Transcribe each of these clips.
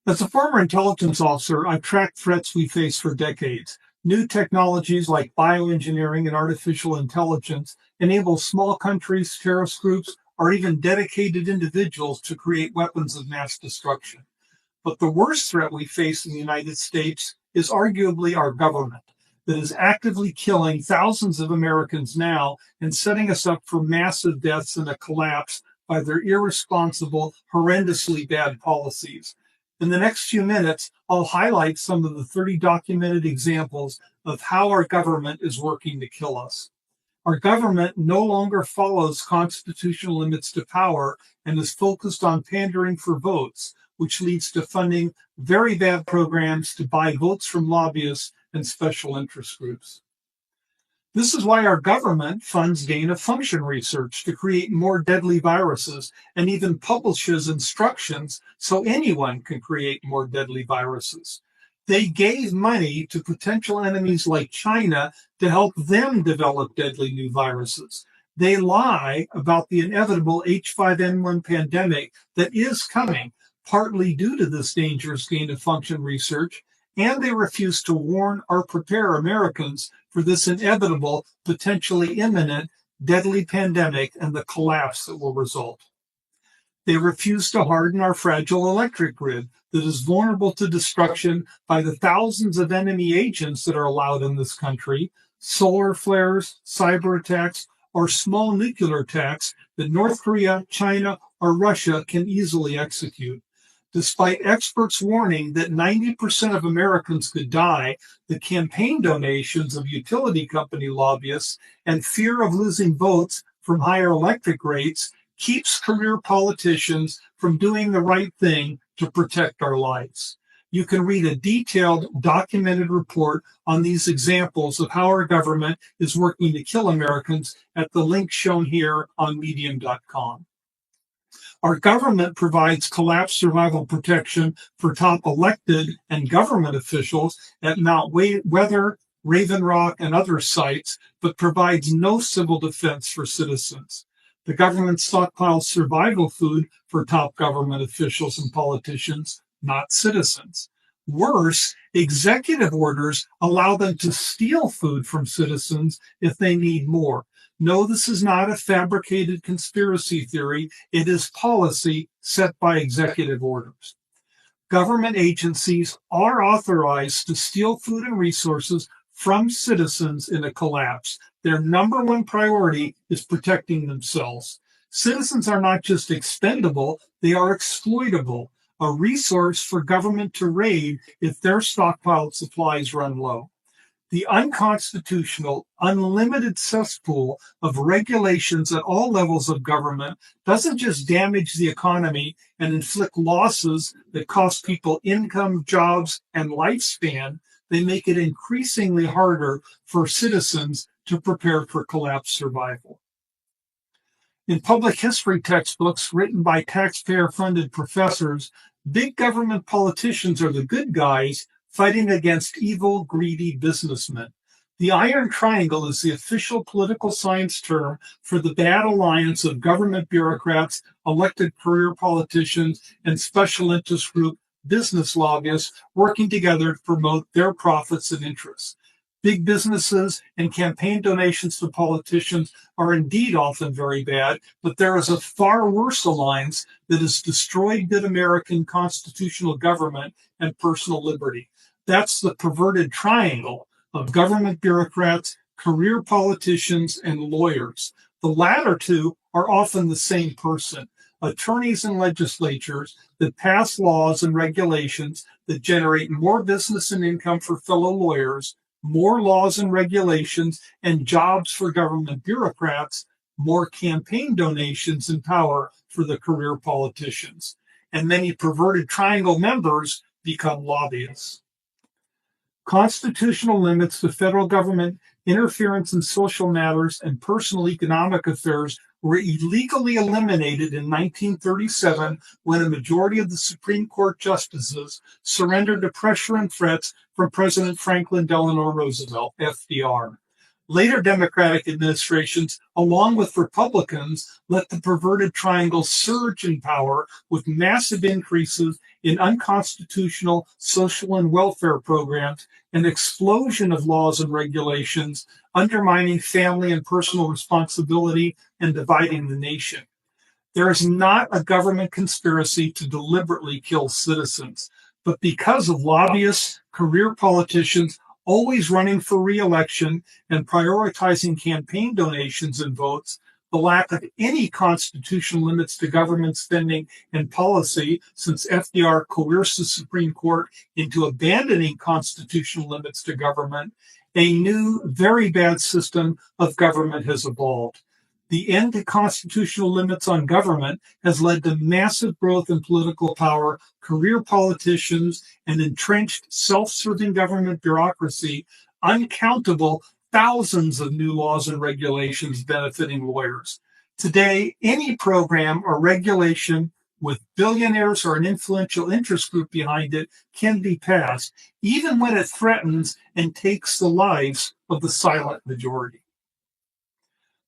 As a former intelligence officer, I've tracked threats we face for decades. New technologies like bioengineering and artificial intelligence enable small countries, terrorist groups, or even dedicated individuals to create weapons of mass destruction. But the worst threat we face in the United States is arguably our government that is actively killing thousands of Americans now and setting us up for massive deaths and a collapse by their irresponsible, horrendously bad policies. In the next few minutes, I'll highlight some of the 30 documented examples of how our government is working to kill us. Our government no longer follows constitutional limits to power and is focused on pandering for votes, which leads to funding very bad programs to buy votes from lobbyists and special interest groups. This is why our government funds gain-of-function research to create more deadly viruses and even publishes instructions so anyone can create more deadly viruses. They gave money to potential enemies like China to help them develop deadly new viruses. They lie about the inevitable H5N1 pandemic that is coming, partly due to this dangerous gain-of-function research, and they refuse to warn or prepare Americans for this inevitable, potentially imminent, deadly pandemic and the collapse that will result. They refuse to harden our fragile electric grid that is vulnerable to destruction by the thousands of enemy agents that are allowed in this country, solar flares, cyber attacks, or small nuclear attacks that North Korea, China, or Russia can easily execute. Despite experts warning that 90% of Americans could die, the campaign donations of utility company lobbyists and fear of losing votes from higher electric rates keeps career politicians from doing the right thing to protect our lives. You can read a detailed, documented report on these examples of how our government is working to kill Americans at the link shown here on medium.com. Our government provides collapse survival protection for top elected and government officials at Mount Weather, Raven Rock, and other sites, but provides no civil defense for citizens. The government stockpiles survival food for top government officials and politicians, not citizens. Worse, executive orders allow them to steal food from citizens if they need more. No, this is not a fabricated conspiracy theory. It is policy set by executive orders. Government agencies are authorized to steal food and resources from citizens in a collapse. Their number one priority is protecting themselves. Citizens are not just expendable, they are exploitable, a resource for government to raid if their stockpiled supplies run low. The unconstitutional, unlimited cesspool of regulations at all levels of government doesn't just damage the economy and inflict losses that cost people income, jobs, and lifespan. They make it increasingly harder for citizens to prepare for collapse survival. In public history textbooks written by taxpayer-funded professors, big government politicians are the good guys fighting against evil, greedy businessmen. The Iron Triangle is the official political science term for the bad alliance of government bureaucrats, elected career politicians, and special interest group business lobbyists working together to promote their profits and interests. Big businesses and campaign donations to politicians are indeed often very bad, but there is a far worse alliance that has destroyed good American constitutional government and personal liberty. That's the perverted triangle of government bureaucrats, career politicians, and lawyers. The latter two are often the same person, attorneys and legislatures that pass laws and regulations that generate more business and income for fellow lawyers, more laws and regulations and jobs for government bureaucrats, more campaign donations and power for the career politicians. And many perverted triangle members become lobbyists. Constitutional limits to federal government interference in social matters and personal economic affairs were illegally eliminated in 1937 when a majority of the Supreme Court justices surrendered to pressure and threats from President Franklin Delano Roosevelt, FDR. Later Democratic administrations, along with Republicans, let the perverted triangle surge in power with massive increases in unconstitutional social and welfare programs, an explosion of laws and regulations, undermining family and personal responsibility and dividing the nation. There is not a government conspiracy to deliberately kill citizens, but because of lobbyists, career politicians always running for re-election and prioritizing campaign donations and votes, the lack of any constitutional limits to government spending and policy since FDR coerced the Supreme Court into abandoning constitutional limits to government, a new, very bad system of government has evolved. The end to constitutional limits on government has led to massive growth in political power, career politicians, and entrenched self-serving government bureaucracy, uncountable thousands of new laws and regulations benefiting lawyers. Today, any program or regulation with billionaires or an influential interest group behind it can be passed, even when it threatens and takes the lives of the silent majority.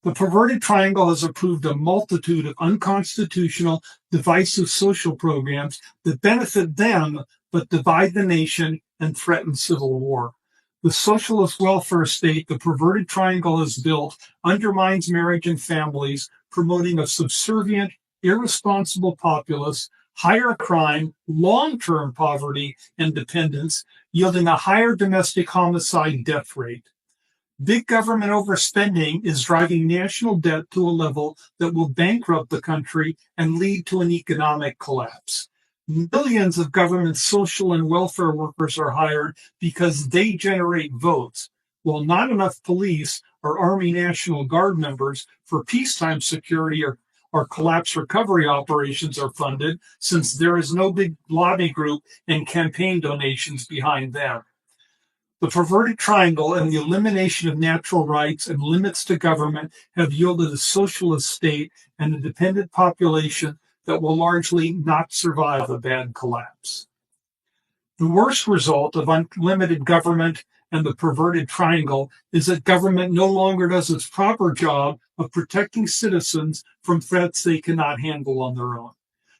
The perverted triangle has approved a multitude of unconstitutional, divisive social programs that benefit them but divide the nation and threaten civil war. The socialist welfare state the perverted triangle has built undermines marriage and families, promoting a subservient, irresponsible populace, higher crime, long-term poverty and dependence, yielding a higher domestic homicide death rate. Big government overspending is driving national debt to a level that will bankrupt the country and lead to an economic collapse. Millions of government social and welfare workers are hired because they generate votes, while not enough police or Army National Guard members for peacetime security or collapse recovery operations are funded, since there is no big lobby group and campaign donations behind them. The perverted triangle and the elimination of natural rights and limits to government have yielded a socialist state and a dependent population that will largely not survive a bad collapse. The worst result of unlimited government and the perverted triangle is that government no longer does its proper job of protecting citizens from threats they cannot handle on their own.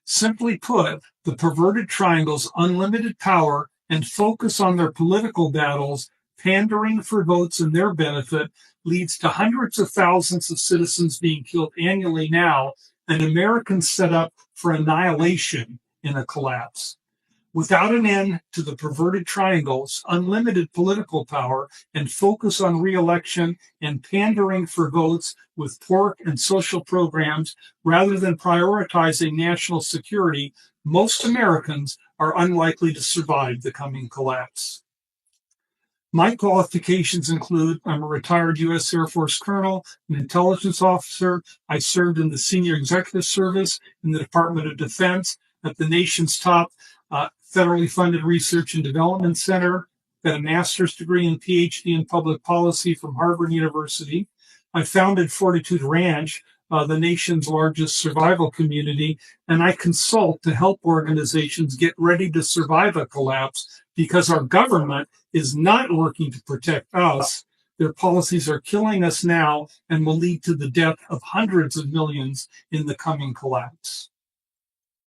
Simply put, the perverted triangle's unlimited power and focus on their political battles, pandering for votes in their benefit, leads to hundreds of thousands of citizens being killed annually now, and Americans set up for annihilation in a collapse. Without an end to the perverted triangle's unlimited political power and focus on re-election and pandering for votes with pork and social programs rather than prioritizing national security, most Americans are unlikely to survive the coming collapse. My qualifications include I'm a retired U.S. Air Force colonel, an intelligence officer. I served in the senior executive service in the Department of Defense at the nation's top federally funded research and development center, got a master's degree and PhD in public policy from Harvard University. I founded Fortitude Ranch, the nation's largest survival community, and I consult to help organizations get ready to survive a collapse because our government is not working to protect us. Their policies are killing us now and will lead to the death of hundreds of millions in the coming collapse.